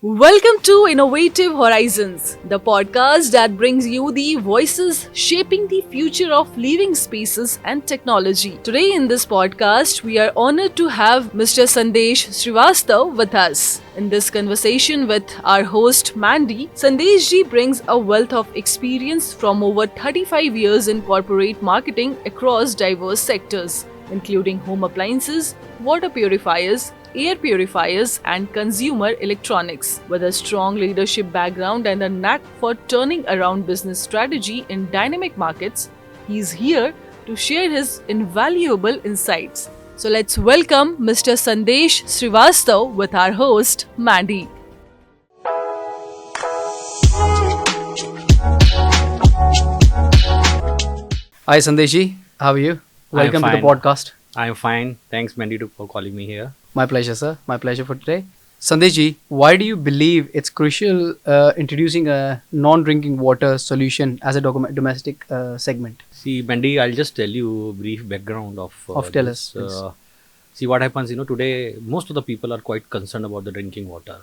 Welcome to Innovative Horizons, the podcast that brings you the voices shaping the future of living spaces and technology. Today, in this podcast, we are honored to have Mr. Sandesh Srivastava with us. In this conversation with our host Mandy, Sandesh ji brings a wealth of experience from over 35 years in corporate marketing across diverse sectors, including home appliances, water purifiers, air purifiers, and consumer electronics. With a strong leadership background and a knack for turning around business strategy in dynamic markets, he is here to share his invaluable insights. So let's welcome Mr. Sandesh Srivastava with our host, Mandy. Hi Sandeshi, how are you? Welcome to the podcast. I'm fine. Thanks, Mandy, for calling me here. My pleasure, sir. My pleasure for today. Sandeshi, why do you believe it's crucial introducing a non-drinking water solution as a domestic segment? See, Mandy, I'll just tell you a brief background of Tell this. us, please. See, what happens, today most of the people are quite concerned about the drinking water,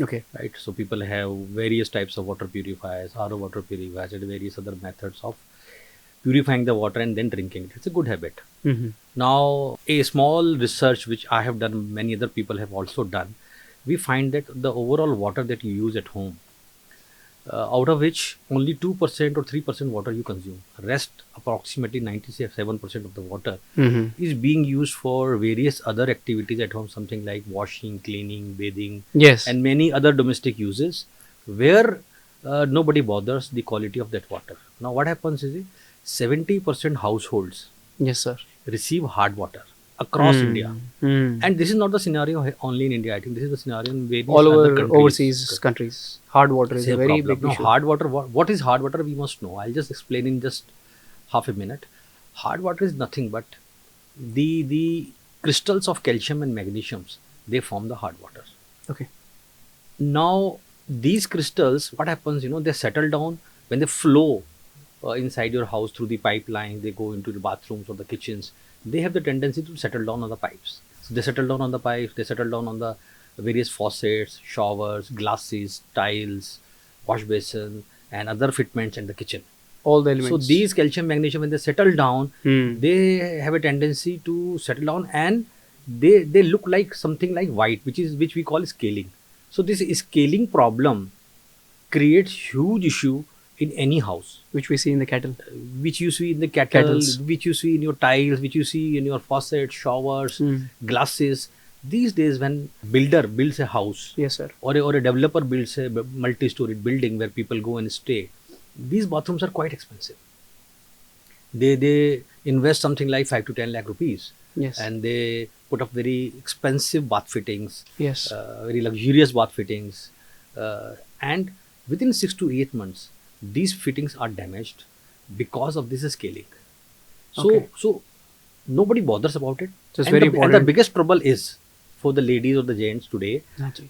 Okay. right? So people have various types of water purifiers, RO water purifiers, and various other methods of purifying the water and then drinking it. It's a good habit. Mm-hmm. Now, a small research which I have done, many other people have also done, we find that the overall water that you use at home, out of which only 2% or 3% water you consume, rest approximately 97% of the water Mm-hmm. is being used for various other activities at home, something like washing, cleaning, bathing, Yes. and many other domestic uses where nobody bothers the quality of that water. Now, what happens is 70% households Yes, sir. receive hard water across India. Mm. And this is not the scenario only in India. I think this is the scenario in various All other over countries. overseas countries, hard water is Same a very problem. big Now, issue. hard water, what is hard water? We must know. I'll just explain in just half a minute. Hard water is nothing but the crystals of calcium and magnesiums. They form the hard water. Okay. Now, these crystals, what happens, they settle down when they flow inside your house through the pipeline, they go into the bathrooms or the kitchens. They have the tendency to settle down on the pipes. So they settle down on the pipes, they settle down on the various faucets, showers, glasses, tiles, wash basin, and other fitments in the kitchen. All the So elements. these calcium, magnesium, when they settle down, Mm. they have a tendency to settle down and they look like something like white, which we call scaling. So this scaling problem creates huge issue in any house, Which we see in the kettle. which you see in the kettle, Kettles. which you see in your tiles, which you see in your faucets, showers, Mm. glasses. These days, when builder builds a house Yes, sir. or a developer builds a multi-storied building where people go and stay, these bathrooms are quite expensive. They invest something like 5 to 10 lakh rupees, Yes. and they put up very expensive bath fittings, Yes. very luxurious bath fittings, and within 6 to 8 months, these fittings are damaged because of this scaling. Okay. So nobody bothers about it. So it's And very And the important. biggest trouble is for the ladies or the gents today, Hanji.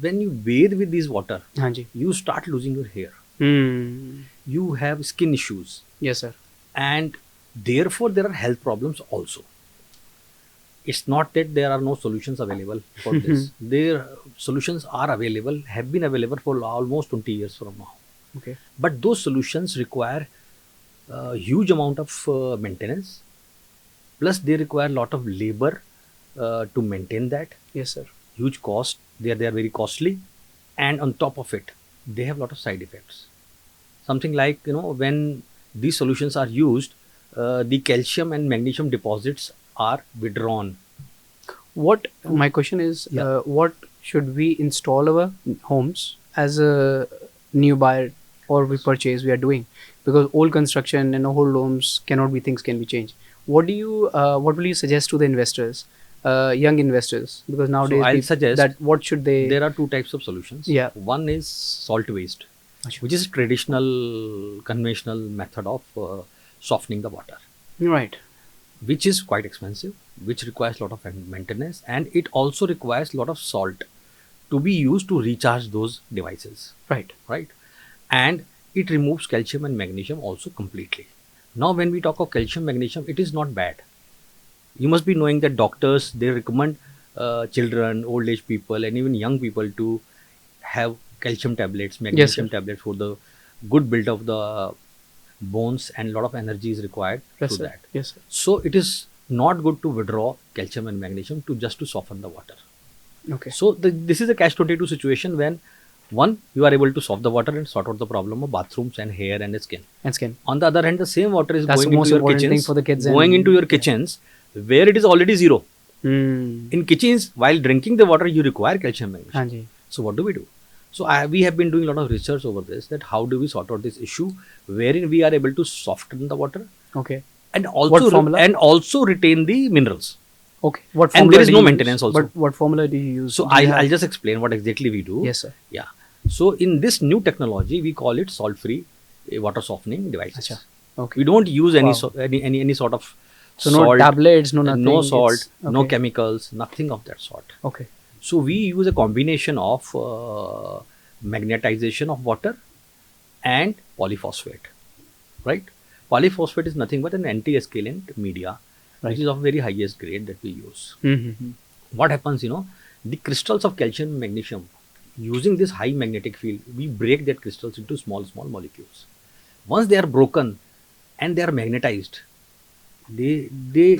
when you bathe with this water, Hanji. you start losing your hair. Mm. You have skin issues, Yes, sir. and therefore there are health problems also. It's not that there are no solutions available for this. Their solutions are available, have been available for almost 20 years from now. Okay. But those solutions require a huge amount of maintenance. Plus, they require a lot of labor to maintain that. Yes, sir. Huge cost. They are very costly, and on top of it, they have a lot of side effects. Something like when these solutions are used, the calcium and magnesium deposits are withdrawn. What my question is, Yeah. what should we install our homes as a new buyer or we purchase we are doing? Because old construction and old homes things can be changed. What will you suggest to the investors, young investors? Because nowadays I'll suggest that what should they? There are two types of solutions. Yeah. One is salt waste, Achha. which is a traditional, conventional method of softening the water, Right. which is quite expensive, which requires a lot of maintenance, and it also requires a lot of salt to be used to recharge those devices, Right. right? And it removes calcium and magnesium also completely. Now, when we talk of calcium, magnesium, it is not bad. You must be knowing that doctors, they recommend children, old age people, and even young people to have calcium tablets, Yes, magnesium sir. tablets for the good build of the bones, and a lot of energy is required Yes, through sir. that. Yes, sir. So it is not good to withdraw calcium and magnesium to just to soften the water. Okay. So this is a catch-22 situation when one, you are able to solve the water and sort out the problem of bathrooms and hair and skin. And skin. On the other hand, the same water is That's going the most into your important thing kitchens, for the kids and- going into your yeah. kitchens where it is already zero. Hmm. In kitchens, while drinking the water, you require calcium and magnesium. Hanji. So what do we do? So we have been doing a lot of research over this, that how do we sort out this issue wherein we are able to soften the water Okay. and What also formula? and also retain the minerals. Okay. What And formula there is do no you use? maintenance also. But what formula do you use? So Do you I'll have- just explain what exactly we do. Yes, sir. Yeah. So in this new technology, we call it salt-free water softening devices. Acha. Okay. We don't use any Wow. any sort of So salt, no tablets, no nothing. no salt, It's- no okay. chemicals, nothing of that sort. Okay. So we use a combination of magnetization of water and polyphosphate, right? Polyphosphate is nothing but an anti-escalent media, Right. which is of very highest grade that we use. Mm-hmm. What happens, the crystals of calcium and magnesium, using this high magnetic field, we break that crystals into small molecules. Once they are broken and they are magnetized, they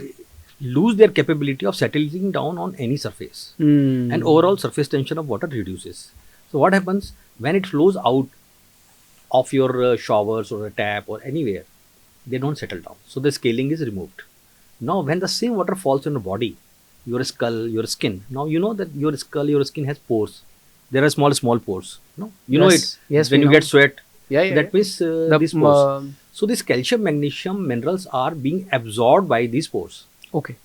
lose their capability of settling down on any surface, Mm. and overall surface tension of water reduces. So what happens when it flows out of your showers or a tap or anywhere, they don't settle down. So the scaling is removed. Now when the same water falls on the body, your skull, your skin, now you know that your skull, your skin has pores. There are small pores. No, you know Yes. it. Yes, When we you know. get sweat, Yeah. that means The, these pores. So this calcium, magnesium minerals are being absorbed by these pores. Okay.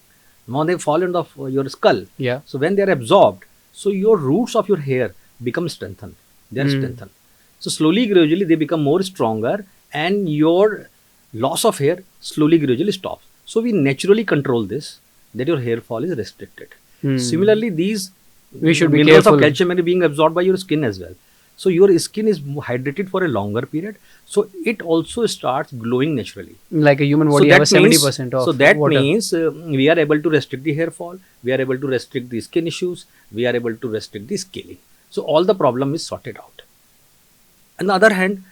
Now they fall into your skull. Yeah. So when they are absorbed, so your roots of your hair become strengthened. They are strengthened. So slowly, gradually, they become more stronger, and your loss of hair slowly, gradually stops. So we naturally control this, that your hair fall is restricted. Similarly, these We should be minerals careful. of calcium are being absorbed by your skin as well. So your skin is hydrated for a longer period. So it also starts glowing naturally. Like a human body has 70% of So that water. means we are able to restrict the hair fall, we are able to restrict the skin issues, we are able to restrict the scaling. So all the problem is sorted out. On the other hand,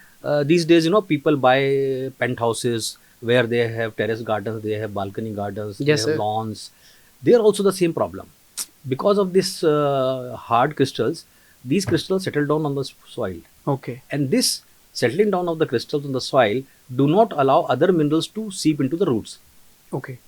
these days, people buy penthouses where they have terrace gardens, they have balcony gardens, they Yes, have sir. lawns. They are also the same problem. Because of this hard crystals, these crystals settle down on the soil. Okay. And this settling down of the crystals on the soil do not allow other minerals to seep into the roots. Okay.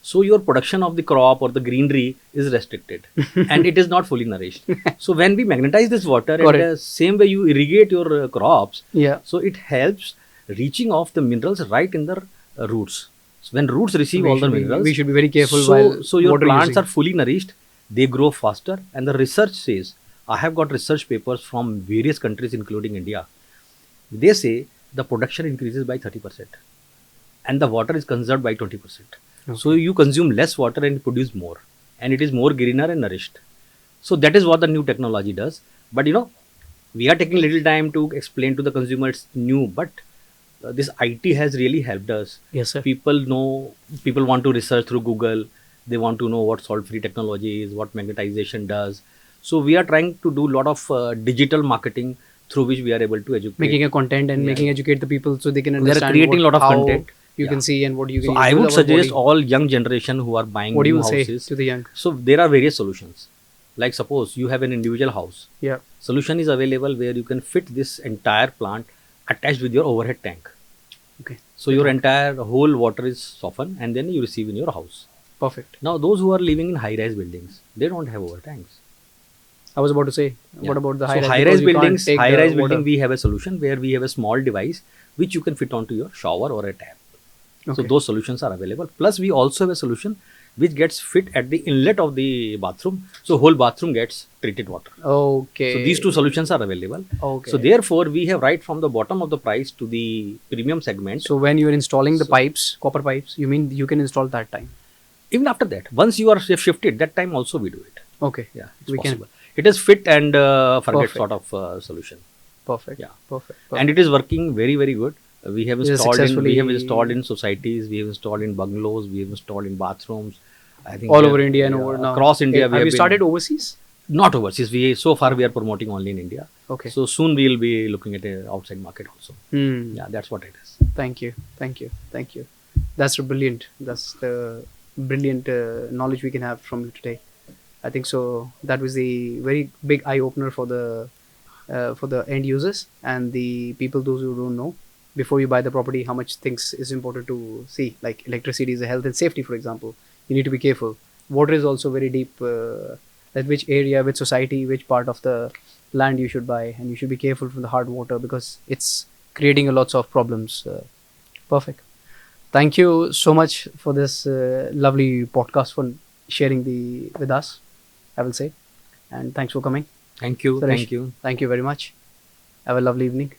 So your production of the crop or the greenery is restricted and it is not fully nourished. So when we magnetize this water, Got and it. the same way you irrigate your crops, Yeah. so it helps reaching of the minerals right in the roots. So when roots receive We all the should be- minerals, we should be very careful so, while so your water plants using. are fully nourished, they grow faster, and the research says, I have got research papers from various countries including India. They say the production increases by 30% and the water is conserved by 20%. So you consume less water and produce more, and it is more greener and nourished. So that is what the new technology does. But we are taking little time to explain to the consumer it's new, but this IT has really helped us. Yes, sir. People want to research through Google. They want to know what salt-free technology is, what magnetization does. So we are trying to do a lot of digital marketing through which we are able to educate. Making a content and Yeah. making educate the people so they can They are understand. creating lot of how content. You Yeah. can see and what you can. So use I with would our suggest body. all young generation who are buying What do new you say houses. to the young? So there are various solutions. Like suppose you have an individual house. Yeah. Solution is available where you can fit this entire plant attached with your overhead tank. Okay. So your entire whole water is softened and then you receive in your house. Perfect. Now those who are living in high-rise buildings, they don't have overhead tanks. I was about to say. Yeah. What about the So high-rise? high-rise Because you can't buildings, take the high-rise water. building, we have a solution where we have a small device which you can fit onto your shower or a tap. So Okay. those solutions are available. Plus we also have a solution which gets fit at the inlet of the bathroom. So whole bathroom gets treated water. Okay. So these two solutions are available. Okay. So therefore we have right from the bottom of the price to the premium segment. So when you are installing the pipes, copper pipes, you mean you can install that time? Even after that, once you are shifted, that time also we do it. Okay. Yeah, it's We can- possible. It is fit and forget Perfect. sort of solution. Perfect. Yeah. Perfect. And it is working very, very good. We have It is installed in, we successfully- have installed in societies, we have installed in bungalows, we have installed in bathrooms. I think all we over have- India and yeah, over now. across India. Have we you been- started overseas? Not overseas. So far we are promoting only in India. Okay. So soon we will be looking at a outside market also. Hmm. Yeah, that's what it is. Thank you. Thank you. Thank you. That's brilliant. That's the brilliant knowledge we can have from you today. I think so. That was a very big eye opener for the end users and the people, those who don't know. Before you buy the property, how much things is important to see. Like electricity is a health and safety, for example. You need to be careful. Water is also very deep. That which area, which society, which part of the land you should buy, and you should be careful from the hard water because it's creating a lots of problems. Perfect. Thank you so much for this lovely podcast for sharing the with us. I will say, and thanks for coming. Thank you. Suresh, Thank you. Thank you very much. Have a lovely evening.